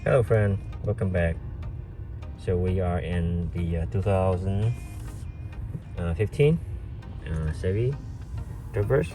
Hello friend, welcome back. So we are in the 2015 Chevy Purge,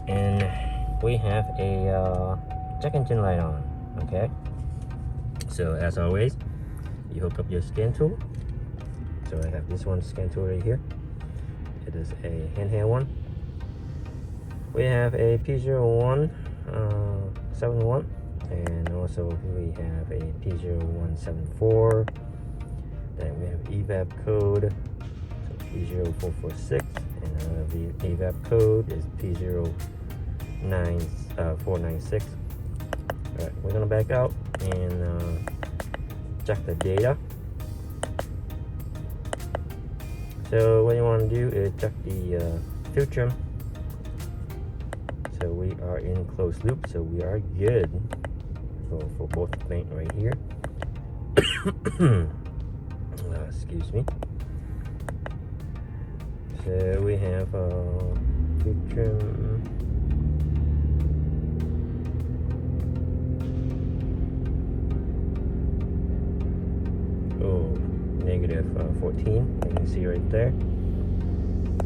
and we have a check engine light on. Okay, so as always, you hook up your scan tool. So I have this one scan tool right here. It is a handheld one. We have a P0171, and also we have a P0174. Then we have evap code, so P0446, and the evap code is P09496. Alright, we're gonna back out and check the data. So what you want to do is check the fuel trim. So we are in closed loop, so we are good for both things right here. Excuse me. So we have fuel trim. Oh, negative 14. You can see right there.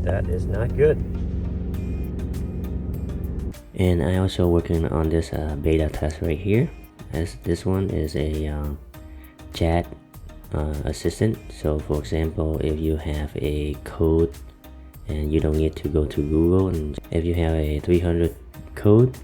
That is not good. And I also working on this beta test right here, as this one is a chat assistant. So for example, if you have a code and you don't need to go to Google, and if you have a 300 code,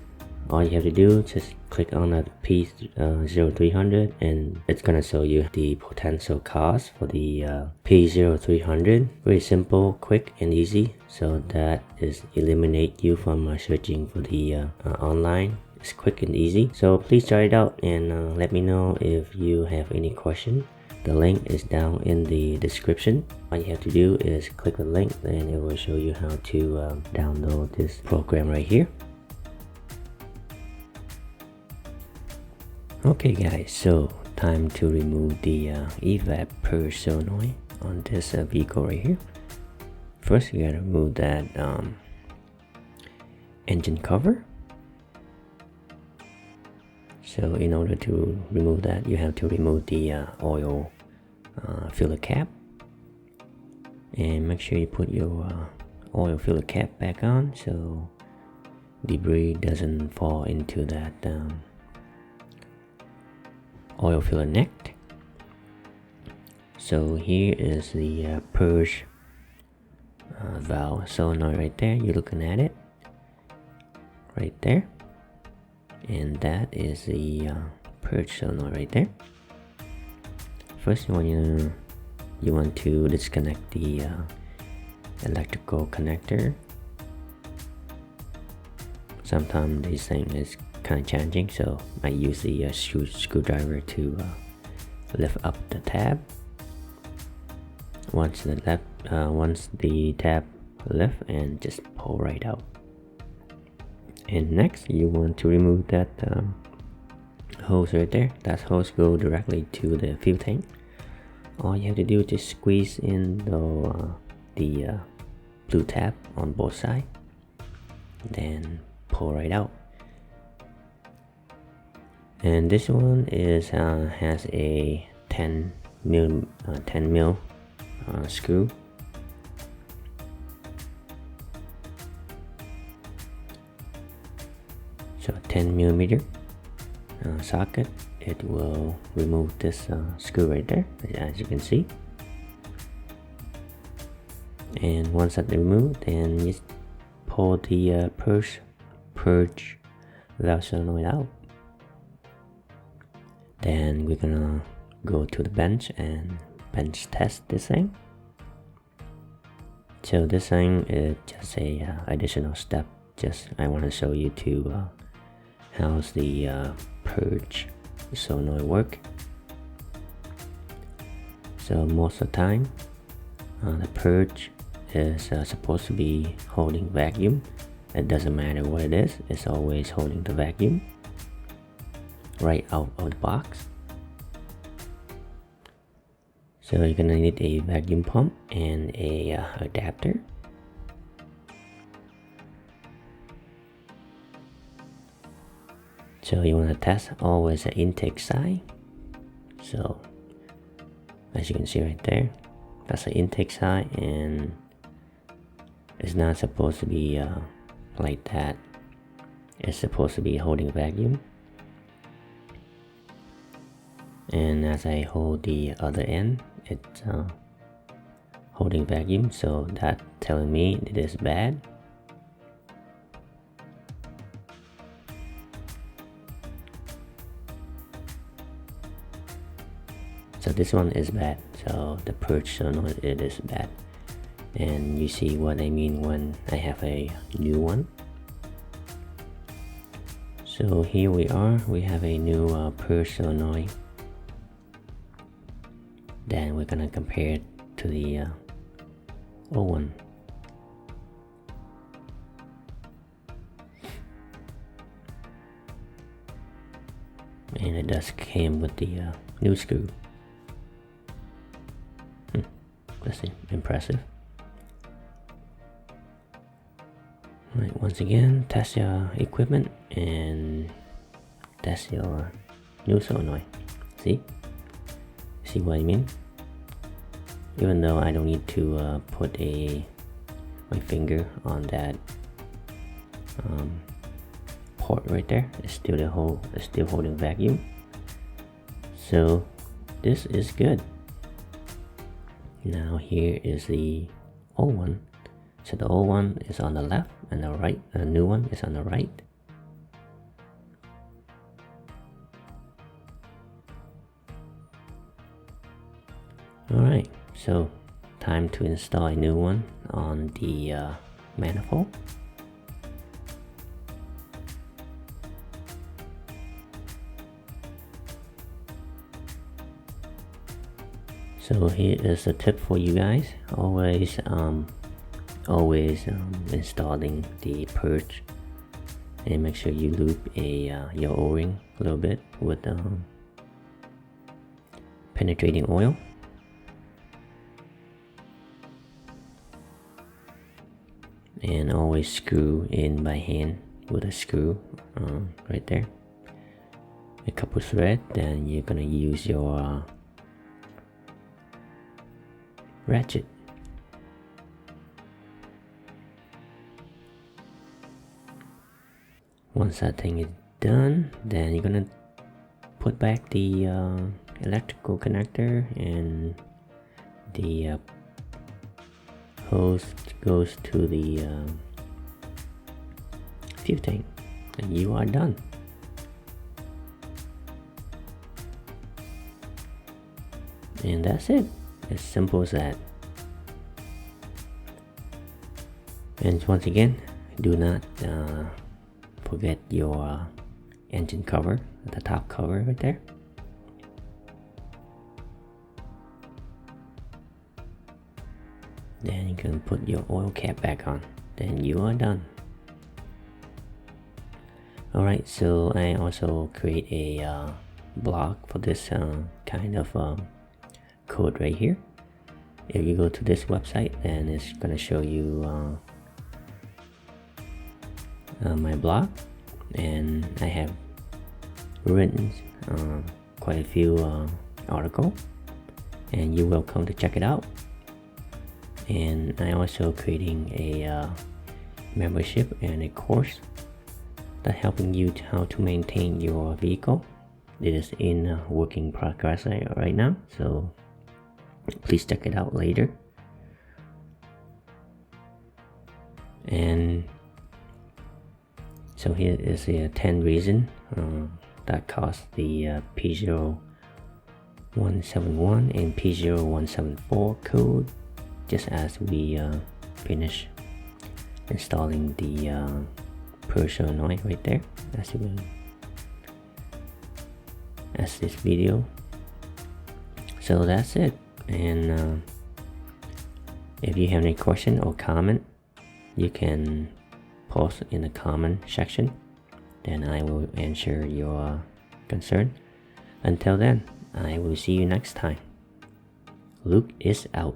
all you have to do is just click on the P0300 and it's gonna show you the potential cost for the P0300. Very simple, quick and easy, so that is eliminate you from searching for the online. It's quick and easy, so please try it out and let me know if you have any question. The link is down in the description. All you have to do is click the link and it will show you how to download this program right here. Okay guys, so time to remove the evap purge solenoid on this vehicle right here. First you gotta remove that engine cover. So in order to remove that, you have to remove the oil filler cap, and make sure you put your oil filler cap back on so debris doesn't fall into that oil filler neck. So here is the purge valve solenoid right there. You're looking at it right there, and that is the purge solenoid right there. First you want to disconnect the electrical connector. Sometimes this thing is kind of challenging, so I use the screwdriver to lift up the tab. Once the tab lift, and just pull right out. And next you want to remove that hose right there. That hose go directly to the fuel tank. All you have to do is just squeeze in the blue tab on both sides, then pull right out. And this one is has a 10 mil screw. So 10 millimeter socket. It will remove this screw right there, as you can see. And once that's removed, then just pull the purge valve solenoid out. Then we're gonna go to the bench and bench test this thing. So this thing is just a additional step. Just I want to show you to how's the purge solenoid work. So most of the time, the purge is supposed to be holding vacuum. It doesn't matter what it is; it's always holding the vacuum right out of the box. So you're gonna need a vacuum pump and a adapter. So you want to test always the intake side. So as you can see right there, that's the intake side, and it's not supposed to be like that. It's supposed to be holding vacuum. And as I hold the other end, it's holding vacuum, so that's telling me it is bad. So this one is bad, so the Purge solenoid, it is bad. And you see what I mean when I have a new one. So here we are, we have a new Purge solenoid. Then we're gonna compare it to the old one. And it does came with the new screw. That's impressive. Alright, once again, test your equipment and test your new solenoid. See what I mean? Even though I don't need to put my finger on that port right there, it's still holding vacuum. So this is good. Now here is the old one. So the old one is on the left and the right, and the new one is on the right. Alright, so time to install a new one on the manifold. So here is a tip for you guys. Always installing the Purge, and make sure you loop your O-ring a little bit with penetrating oil. And always screw in by hand with a screw right there. A couple thread, then you're gonna use your ratchet. Once that thing is done, then you're gonna put back the electrical connector, and the hose goes to the fuel tank, and you are done. And that's it. As simple as that. And once again, do not forget your engine cover, the top cover right there. Then you can put your oil cap back on. Then you are done. Alright, so I also create a blog for this kind of code right here. If you go to this website, then it's gonna show you my blog, and I have written quite a few articles, and you're welcome to check it out. And I also creating a membership and a course that helping you how to maintain your vehicle. It is in working progress right now, so please check it out later. And so here is the 10 reasons that caused the P0171 and P0174 code, just as we finish installing the Purge solenoid right there, as this video. So that's it. And if you have any question or comment, you can post in the comment section, then I will answer your concern. Until then, I will see you next time. Luke is out.